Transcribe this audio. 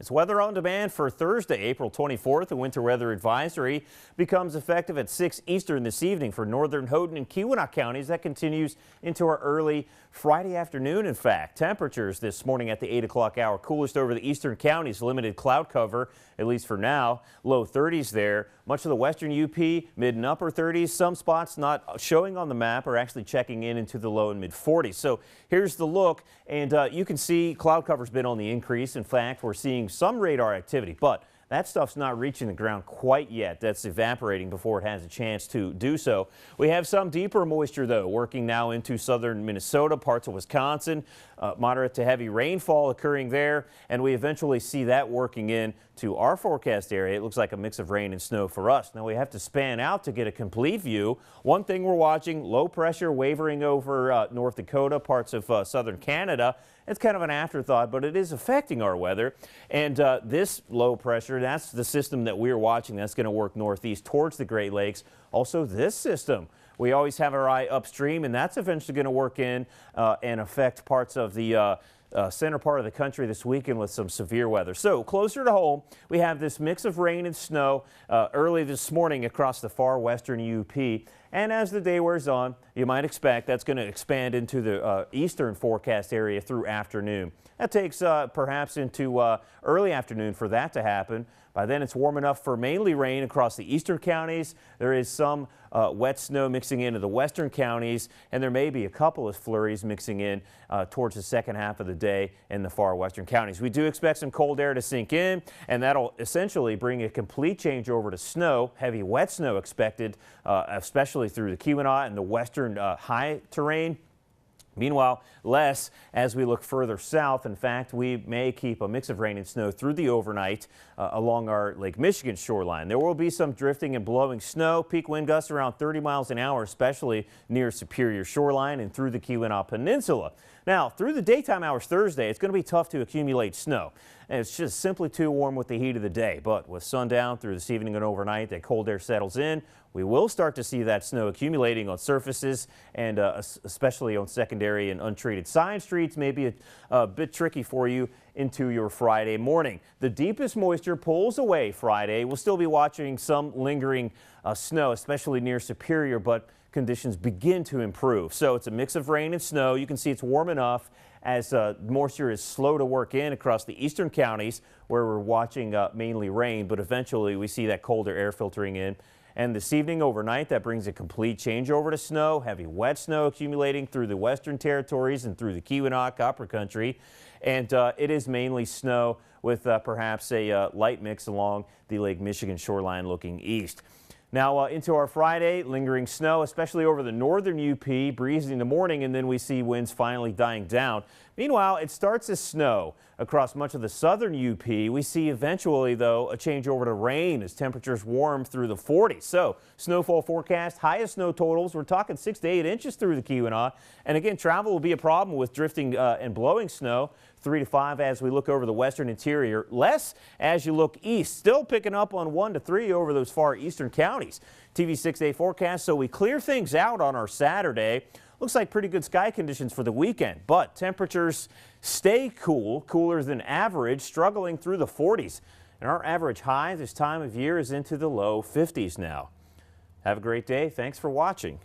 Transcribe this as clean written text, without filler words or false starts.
It's weather on demand for Thursday, April 24th. A winter weather advisory becomes effective at 6 Eastern this evening for northern Houghton and Keweenaw counties. That continues into our early Friday afternoon. In fact, temperatures this morning at the 8 o'clock hour, coolest over the eastern counties, limited cloud cover, at least for now, low 30s there. Much of the western UP, mid and upper 30s. Some spots not showing on the map are actually checking in into the low and mid 40s. So here's the look, and you can see cloud cover's been on the increase. In fact, we're seeing some radar activity, but that stuff's not reaching the ground quite yet. That's evaporating before it has a chance to do so. We have some deeper moisture, though, working now into southern Minnesota, parts of Wisconsin. Moderate to heavy rainfall occurring there, and we eventually see that working in to our forecast area. It looks like a mix of rain and snow for us. Now we have to span out to get a complete view. One thing we're watching, low pressure wavering over North Dakota, parts of southern Canada. It's kind of an afterthought, but it is affecting our weather. And this low pressure, that's the system that we're watching. That's going to work northeast towards the Great Lakes. Also this system, we always have our eye upstream, and that's eventually going to work in and affect parts of the center part of the country this weekend with some severe weather. So closer to home, we have this mix of rain and snow early this morning across the far western UP. And as the day wears on, you might expect that's going to expand into the eastern forecast area through afternoon. That takes perhaps into early afternoon for that to happen. By then it's warm enough for mainly rain across the eastern counties. There is some wet snow mixing into the western counties, and there may be a couple of flurries mixing in towards the second half of the day in the far western counties. We do expect some cold air to sink in, and that'll essentially bring a complete change over to snow. Heavy wet snow expected, especially through the Keweenaw and the western high terrain. Meanwhile, less as we look further south. In fact, we may keep a mix of rain and snow through the overnight along our Lake Michigan shoreline. There will be some drifting and blowing snow. Peak wind gusts around 30 miles an hour, especially near Superior shoreline and through the Keweenaw Peninsula. Now, through the daytime hours Thursday, it's going to be tough to accumulate snow. And it's just simply too warm with the heat of the day. But with sundown through this evening and overnight, that cold air settles in. We will start to see that snow accumulating on surfaces and especially on secondary and untreated side streets. Maybe a bit tricky for you into your Friday morning. The deepest moisture pulls away Friday. We'll still be watching some lingering snow, especially near Superior, but conditions begin to improve. So it's a mix of rain and snow. You can see it's warm enough as moisture is slow to work in across the eastern counties where we're watching mainly rain, but eventually we see that colder air filtering in. And this evening overnight, that brings a complete changeover to snow, heavy wet snow accumulating through the western territories and through the Keweenaw, Copper Country. And it is mainly snow with perhaps a light mix along the Lake Michigan shoreline looking east. Now into our Friday, lingering snow, especially over the northern UP, breezy in the morning, and then we see winds finally dying down. Meanwhile, it starts as snow across much of the southern UP. We see eventually, though, a change over to rain as temperatures warm through the 40s. So snowfall forecast, highest snow totals, we're talking 6 to 8 inches through the Keweenaw. And again, travel will be a problem with drifting and blowing snow. 3 to 5 as we look over the western interior. Less as you look east. Still picking up on 1 to 3 over those far eastern counties. TV 6-day forecast, so we clear things out on our Saturday. Looks like pretty good sky conditions for the weekend, but temperatures stay cool, cooler than average, struggling through the 40s. And our average high this time of year is into the low 50s now. Have a great day. Thanks for watching.